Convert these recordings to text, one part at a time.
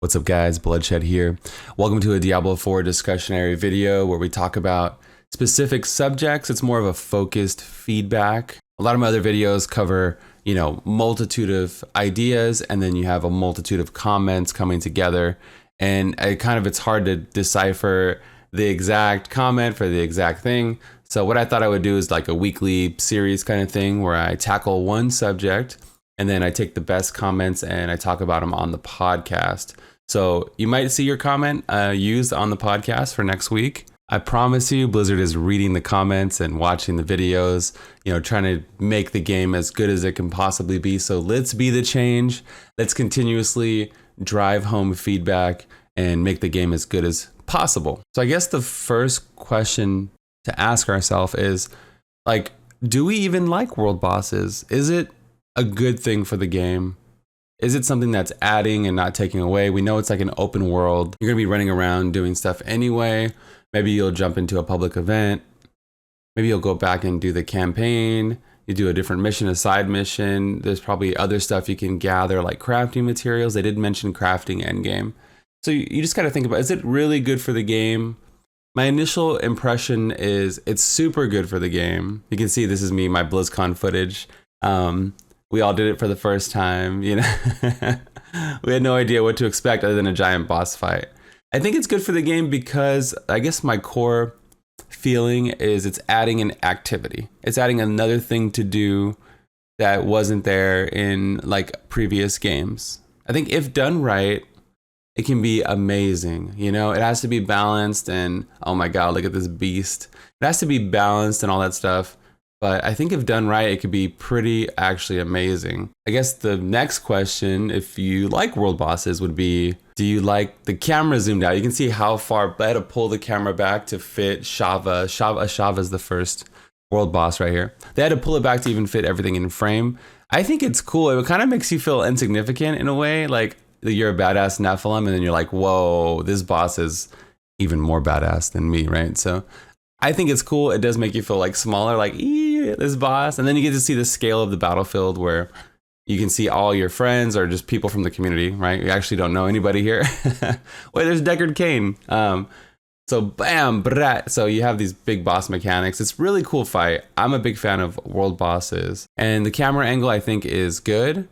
What's up guys, Bloodshed here. Welcome to a Diablo 4 discussionary video where we talk about specific subjects. It's more of a focused feedback. A lot of my other videos cover, multitude of ideas, and then you have a multitude of comments coming together. And it's hard to decipher the exact comment for the exact thing. So what I thought I would do is like a weekly series kind of thing where I tackle one subject and then I take the best comments and I talk about them on the podcast. So you might see your comment used on the podcast for next week. I promise you, Blizzard is reading the comments and watching the videos, trying to make the game as good as it can possibly be. So let's be the change. Let's continuously drive home feedback and make the game as good as possible. So I guess the first question to ask ourselves is, do we even like world bosses? Is it a good thing for the game? Is it something that's adding and not taking away? We know it's like an open world. You're gonna be running around doing stuff anyway. Maybe you'll jump into a public event. Maybe you'll go back and do the campaign. You do a different mission, a side mission. There's probably other stuff you can gather like crafting materials. They did mention crafting endgame. So you just gotta think about, is it really good for the game? My initial impression is it's super good for the game. You can see this is me, my BlizzCon footage. We all did it for the first time, We had no idea what to expect other than a giant boss fight. I think it's good for the game because I guess my core feeling is it's adding an activity. It's adding another thing to do that wasn't there in previous games. I think if done right, it can be amazing. It has to be balanced and oh my God, look at this beast. It has to be balanced and all that stuff. But I think if done right, it could be pretty actually amazing. I guess the next question, if you like world bosses, would be, do you like the camera zoomed out? You can see how far, I had to pull the camera back to fit Ashava. Ashava is the first world boss right here. They had to pull it back to even fit everything in frame. I think it's cool. It kind of makes you feel insignificant in a way, like you're a badass Nephilim and then you're like, whoa, this boss is even more badass than me, right? So I think it's cool. It does make you feel smaller, this boss. And then you get to see the scale of the battlefield where you can see all your friends or just people from the community, right? You actually don't know anybody here. Wait, there's Deckard Cain. So bam, brat. So you have these big boss mechanics. It's really cool fight. I'm a big fan of world bosses. And the camera angle I think is good.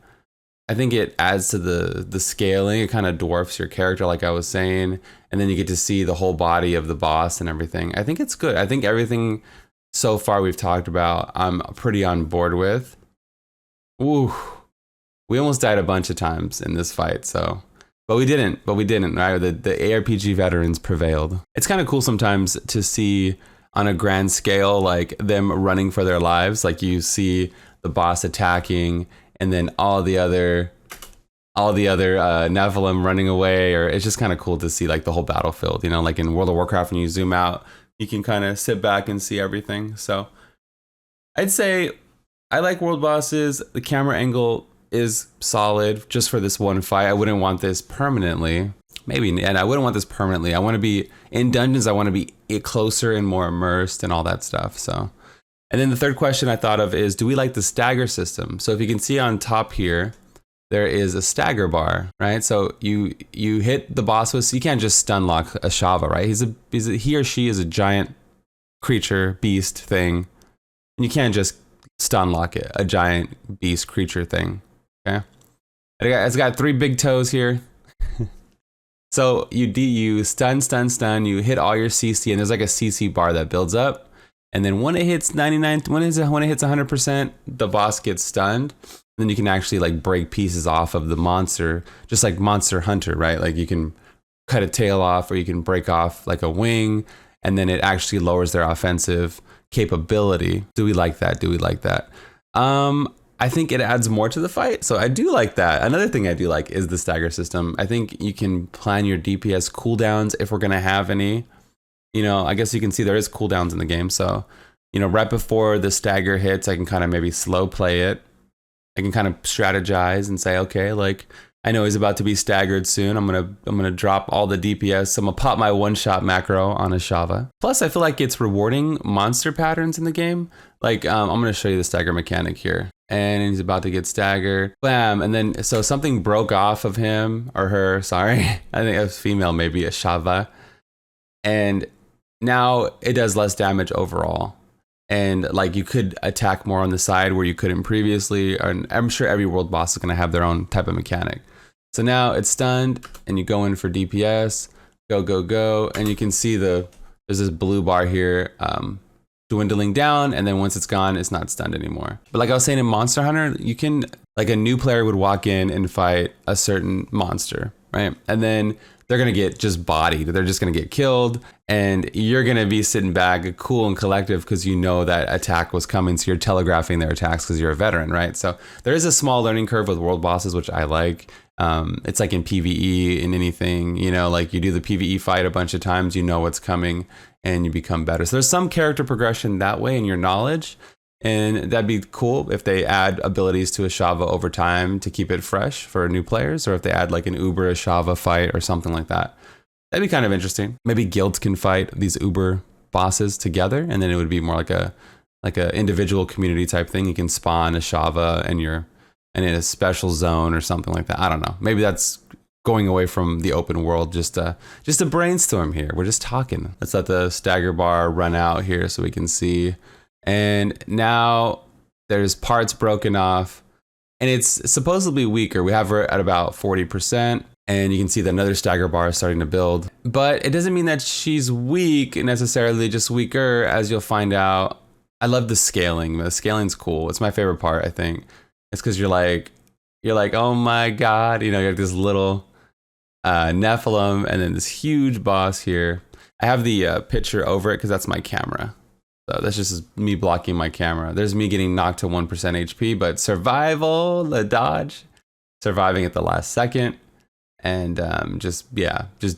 I think it adds to the scaling. It kind of dwarfs your character, like I was saying. And then you get to see the whole body of the boss and everything. I think it's good. I think everything so far we've talked about, I'm pretty on board with. Ooh, we almost died a bunch of times in this fight, but we didn't, right? The ARPG veterans prevailed. It's kind of cool sometimes to see on a grand scale, them running for their lives. You see the boss attacking and then all the other Nephilim running away, or it's just kind of cool to see the whole battlefield, like in World of Warcraft when you zoom out, you can kind of sit back and see everything. So I'd say I like world bosses. The camera angle is solid just for this one fight. I wouldn't want this permanently. And I wouldn't want this permanently. I want to be in dungeons. I want to be closer and more immersed and all that stuff. So, and then the third question I thought of is, do we like the stagger system? So if you can see on top here, there is a stagger bar, right? So you hit the boss with, so you can't just stun lock Ashava, right? He or she is a giant creature, beast thing. And you can't just stun lock it, a giant beast creature thing, okay? It's got 3 big toes here. So you stun, you hit all your CC, and there's a CC bar that builds up. And then when it hits 99, when it hits 100%, the boss gets stunned. Then you can actually break pieces off of the monster, just like Monster Hunter, right? You can cut a tail off or you can break off a wing, and then it actually lowers their offensive capability. Do we like that? I think it adds more to the fight. So I do like that. Another thing I do like is the stagger system. I think you can plan your DPS cooldowns if we're gonna have any. I guess you can see there is cooldowns in the game. So, right before the stagger hits, I can kind of maybe slow play it. I can kind of strategize and say, okay, I know he's about to be staggered soon. I'm gonna drop all the DPS. I'm gonna pop my one-shot macro on Ashava. Plus, I feel like it's rewarding monster patterns in the game. I'm gonna show you the stagger mechanic here. and he's about to get staggered. Bam! And then so something broke off of him or her. Sorry, I think it was female, maybe Ashava, and now it does less damage overall. And like you could attack more on the side where you couldn't previously. And I'm sure every world boss is going to have their own type of mechanic. So now it's stunned, and you go in for DPS. Go, go, go. And you can see there's this blue bar here dwindling down. And then once it's gone, it's not stunned anymore. But like I was saying in Monster Hunter, you can, like a new player would walk in and fight a certain monster, right? And then they're going to get just bodied. They're just going to get killed. And you're going to be sitting back cool and collective because you know that attack was coming. So you're telegraphing their attacks because you're a veteran, right? So there is a small learning curve with world bosses, which I like. It's like in PvE, in anything, you know, like you do the PvE fight a bunch of times, you know what's coming and you become better. So there's some character progression that way in your knowledge. And that'd be cool if they add abilities to Ashava over time to keep it fresh for new players, or if they add like an Uber Ashava fight or something like that. That'd be kind of interesting. Maybe guilds can fight these Uber bosses together, and then it would be more like a individual community type thing. You can spawn Ashava and in a special zone or something like that. I don't know. Maybe that's going away from the open world. Just a brainstorm here. We're just talking. Let's let the stagger bar run out here so we can see. And now there's parts broken off, and it's supposedly weaker. We have her at about 40%, and you can see that another stagger bar is starting to build. But it doesn't mean that she's weak necessarily, just weaker, as you'll find out. I love the scaling. The scaling's cool. It's my favorite part, I think. It's because you're like, oh my God, you know, you have this little Nephilim and then this huge boss here. I have the picture over it because that's my camera. So that's just me blocking my camera. There's me getting knocked to 1% HP, but survival, the dodge, surviving at the last second, and just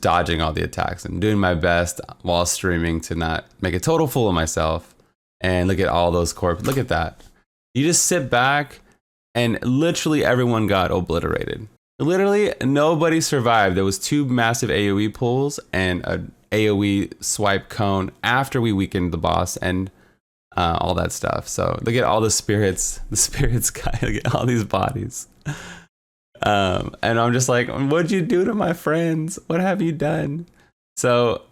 dodging all the attacks and doing my best while streaming to not make a total fool of myself. And look at all those corpses. Look at that. You just sit back and literally everyone got obliterated. Literally nobody survived. There was 2 massive AoE pulls and a AoE swipe cone after we weakened the boss and all that stuff. So look at all the spirits guy. Look at all these bodies. And I'm just like, what'd you do to my friends? What have you done? So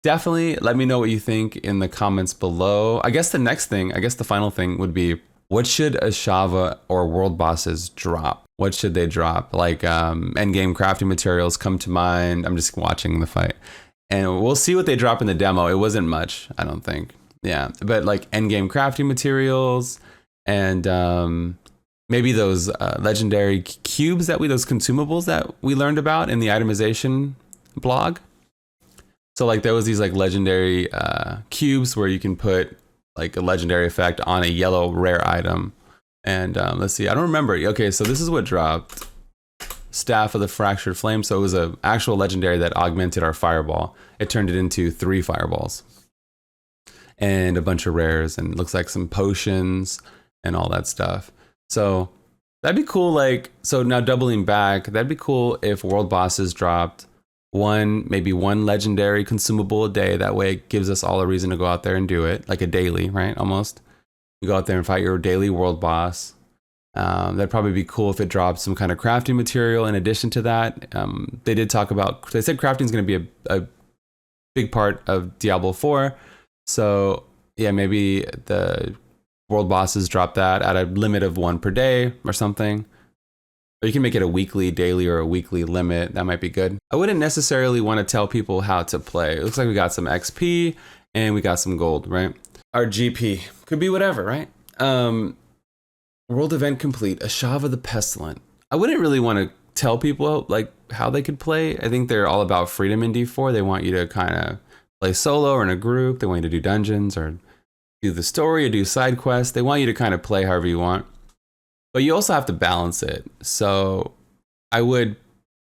definitely let me know what you think in the comments below. I guess the final thing would be, what should Ashava or world bosses drop? What should they drop? Like endgame crafting materials come to mind. I'm just watching the fight. And we'll see what they drop in the demo. It wasn't much, I don't think. Yeah, but like endgame crafting materials and maybe those legendary cubes those consumables that we learned about in the itemization blog. So like there was these like legendary cubes where you can put like a legendary effect on a yellow rare item. And let's see, I don't remember. Okay, so this is what dropped. Staff of the Fractured Flame. So it was an actual legendary that augmented our fireball. It turned it into 3 fireballs and a bunch of rares, and it looks like some potions and all that stuff. So that'd be cool. Like, so now doubling back, that'd be cool if world bosses dropped maybe one legendary consumable a day. That way it gives us all a reason to go out there and do it, like a daily, right? Almost. You go out there and fight your daily world boss. That'd probably be cool if it dropped some kind of crafting material in addition to that. They said crafting is going to be a big part of Diablo 4. So yeah, maybe the world bosses drop that at a limit of 1 per day or something. Or you can make it a weekly, daily, or a weekly limit. That might be good. I wouldn't necessarily want to tell people how to play. It looks like we got some XP and we got some gold, right? Our GP could be whatever, right? World event complete. Ashava the Pestilent. I wouldn't really want to tell people like how they could play. I think they're all about freedom in D4. They want you to kind of play solo or in a group. They want you to do dungeons or do the story or do side quests. They want you to kind of play however you want. But you also have to balance it. So I would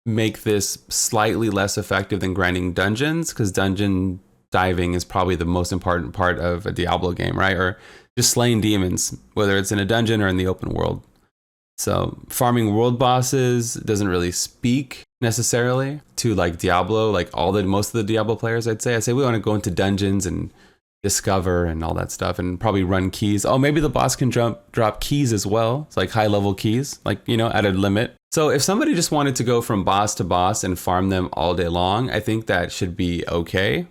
make this slightly less effective than grinding dungeons, because dungeon diving is probably the most important part of a Diablo game, right? Or just slaying demons, whether it's in a dungeon or in the open world. So farming world bosses doesn't really speak necessarily to like Diablo, like most of the Diablo players, I'd say we want to go into dungeons and discover and all that stuff, and probably run keys. Oh, maybe the boss can drop keys as well. It's like high level keys, like, you know, at a limit. So if somebody just wanted to go from boss to boss and farm them all day long, I think that should be okay.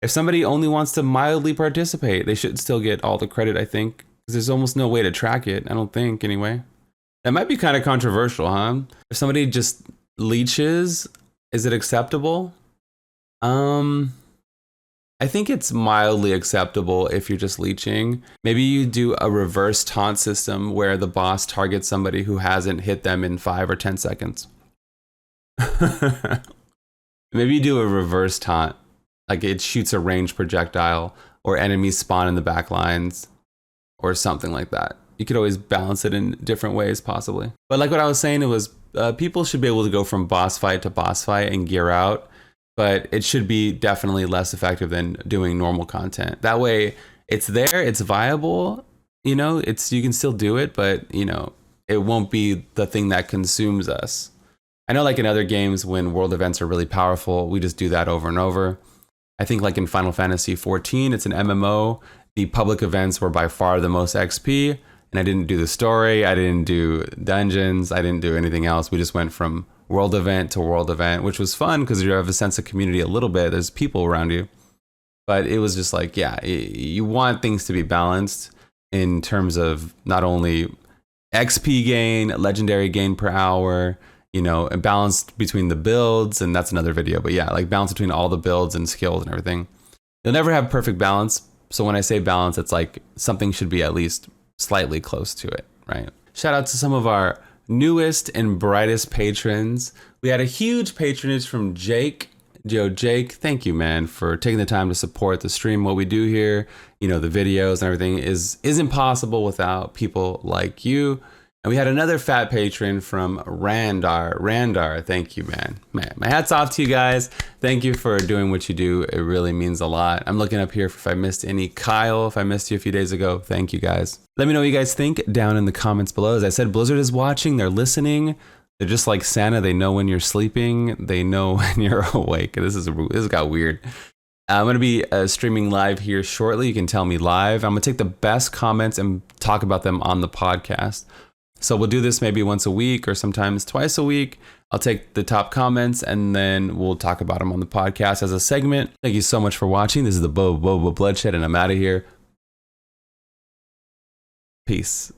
If somebody only wants to mildly participate, they should still get all the credit, I think, because there's almost no way to track it. I don't think, anyway. That might be kind of controversial, huh? If somebody just leeches, is it acceptable? I think it's mildly acceptable if you're just leeching. Maybe you do a reverse taunt system where the boss targets somebody who hasn't hit them in 5 or 10 seconds. Maybe you do a reverse taunt, like it shoots a ranged projectile, or enemies spawn in the back lines, or something like that. You could always balance it in different ways, possibly. But like what I was saying, it was people should be able to go from boss fight to boss fight and gear out. But it should be definitely less effective than doing normal content. That way it's there, it's viable, you know, you can still do it, but you know, it won't be the thing that consumes us. I know like in other games when world events are really powerful, we just do that over and over. I think like in Final Fantasy 14, it's an MMO. The public events were by far the most XP, and I didn't do the story, I didn't do dungeons, I didn't do anything else. We just went from world event to world event, which was fun because you have a sense of community a little bit. There's people around you. But it was just like, yeah, you want things to be balanced in terms of not only XP gain, legendary gain per hour, you know, and balanced between the builds. And that's another video. But yeah, like balance between all the builds and skills and everything. You'll never have perfect balance. So when I say balance, it's like something should be at least slightly close to it, right? Shout out to some of our newest and brightest patrons. We had a huge patronage from Jake. Jake, thank you, man, for taking the time to support the stream. What we do here, you know, the videos and everything isn't possible without people like you. And we had another fat patron from Randar, thank you, man. My hat's off to you guys. Thank you for doing what you do. It really means a lot. I'm looking up here if I missed any. Kyle, if I missed you a few days ago, thank you guys. Let me know what you guys think down in the comments below. As I said, Blizzard is watching, they're listening. They're just like Santa. They know when you're sleeping. They know when you're awake. This got weird. I'm going to be streaming live here shortly. You can tell me live. I'm going to take the best comments and talk about them on the podcast. So we'll do this maybe once a week or sometimes twice a week. I'll take the top comments and then we'll talk about them on the podcast as a segment. Thank you so much for watching. This is the Bluddshed, and I'm out of here. Peace.